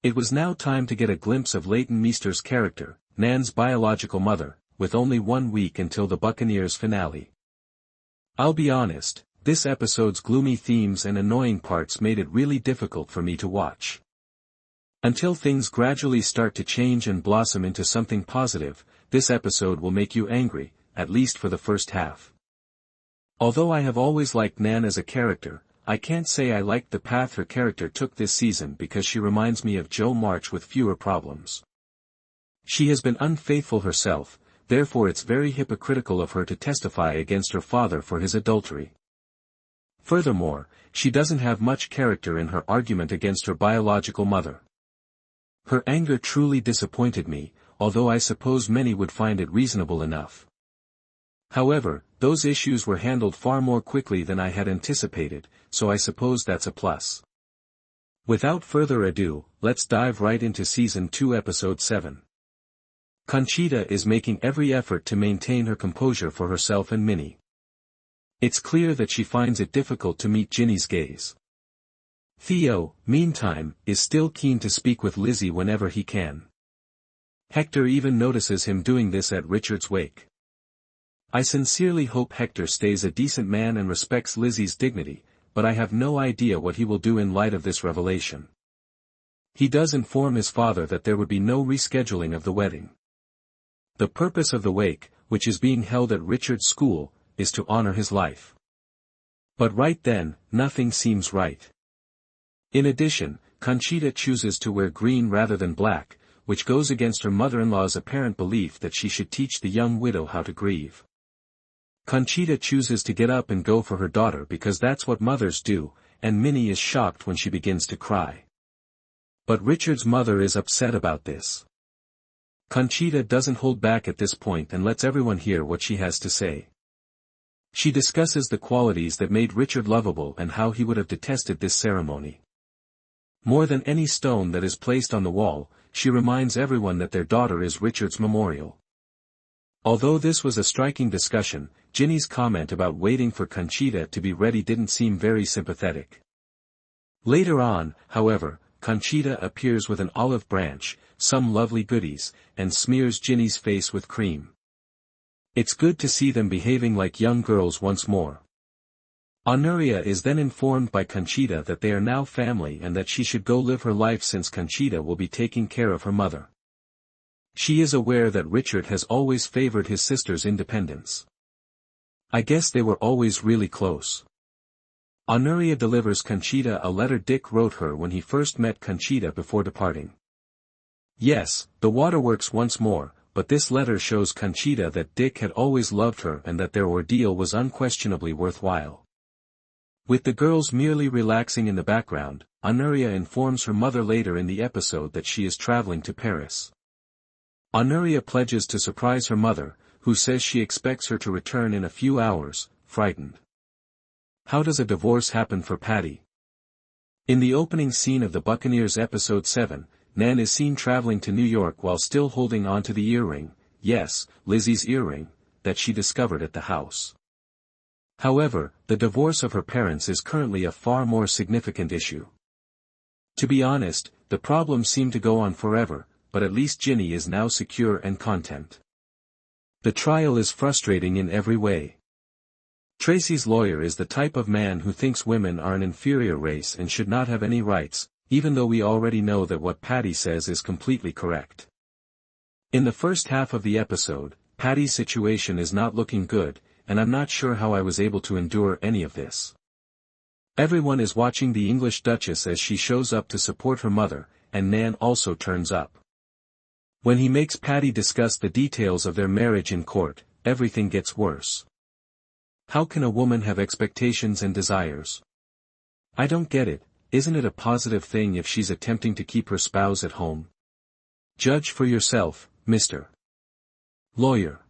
It was now time to get a glimpse of Leighton Meester's character, Nan's biological mother, with only 1 week until the Buccaneers finale. I'll be honest, this episode's gloomy themes and annoying parts made it really difficult for me to watch. Until things gradually start to change and blossom into something positive, this episode will make you angry, at least for the first half. Although I have always liked Nan as a character, I can't say I liked the path her character took this season because she reminds me of Jo March with fewer problems. She has been unfaithful herself, therefore it's very hypocritical of her to testify against her father for his adultery. Furthermore, she doesn't have much character in her argument against her biological mother. Her anger truly disappointed me, although I suppose many would find it reasonable enough. However, those issues were handled far more quickly than I had anticipated, so I suppose that's a plus. Without further ado, let's dive right into Season 2 Episode 7. Conchita is making every effort to maintain her composure for herself and Minnie. It's clear that she finds it difficult to meet Jinny's gaze. Theo, meantime, is still keen to speak with Lizzy whenever he can. Hector even notices him doing this at Richard's wake. I sincerely hope Hector stays a decent man and respects Lizzy's dignity, but I have no idea what he will do in light of this revelation. He does inform his father that there would be no rescheduling of the wedding. The purpose of the wake, which is being held at Richard's school, is to honor his life. But right then, nothing seems right. In addition, Conchita chooses to wear green rather than black, which goes against her mother-in-law's apparent belief that she should teach the young widow how to grieve. Conchita chooses to get up and go for her daughter because that's what mothers do, and Minnie is shocked when she begins to cry. But Richard's mother is upset about this. Conchita doesn't hold back at this point and lets everyone hear what she has to say. She discusses the qualities that made Richard lovable and how he would have detested this ceremony. More than any stone that is placed on the wall, she reminds everyone that their daughter is Richard's memorial. Although this was a striking discussion, Jinny's comment about waiting for Conchita to be ready didn't seem very sympathetic. Later on, however, Conchita appears with an olive branch, some lovely goodies, and smears Jinny's face with cream. It's good to see them behaving like young girls once more. Honoria is then informed by Conchita that they are now family and that she should go live her life since Conchita will be taking care of her mother. She is aware that Richard has always favored his sister's independence. I guess they were always really close. Honoria delivers Conchita a letter Dick wrote her when he first met Conchita before departing. Yes, the waterworks once more, but this letter shows Conchita that Dick had always loved her and that their ordeal was unquestionably worthwhile. With the girls merely relaxing in the background, Honoria informs her mother later in the episode that she is traveling to Paris. Honoria pledges to surprise her mother, who says she expects her to return in a few hours, frightened. How does a divorce happen for Patti? In the opening scene of the Buccaneers episode 7, Nan is seen traveling to New York while still holding on to the earring, yes, Lizzy's earring, that she discovered at the house. However, the divorce of her parents is currently a far more significant issue. To be honest, the problems seem to go on forever, but at least Jinny is now secure and content. The trial is frustrating in every way. Tracy's lawyer is the type of man who thinks women are an inferior race and should not have any rights, even though we already know that what Patti says is completely correct. In the first half of the episode, Patti's situation is not looking good, and I'm not sure how I was able to endure any of this. Everyone is watching the English Duchess as she shows up to support her mother, and Nan also turns up. When he makes Patti discuss the details of their marriage in court, everything gets worse. How can a woman have expectations and desires? I don't get it. Isn't it a positive thing if she's attempting to keep her spouse at home? Judge for yourself, Mr. Lawyer.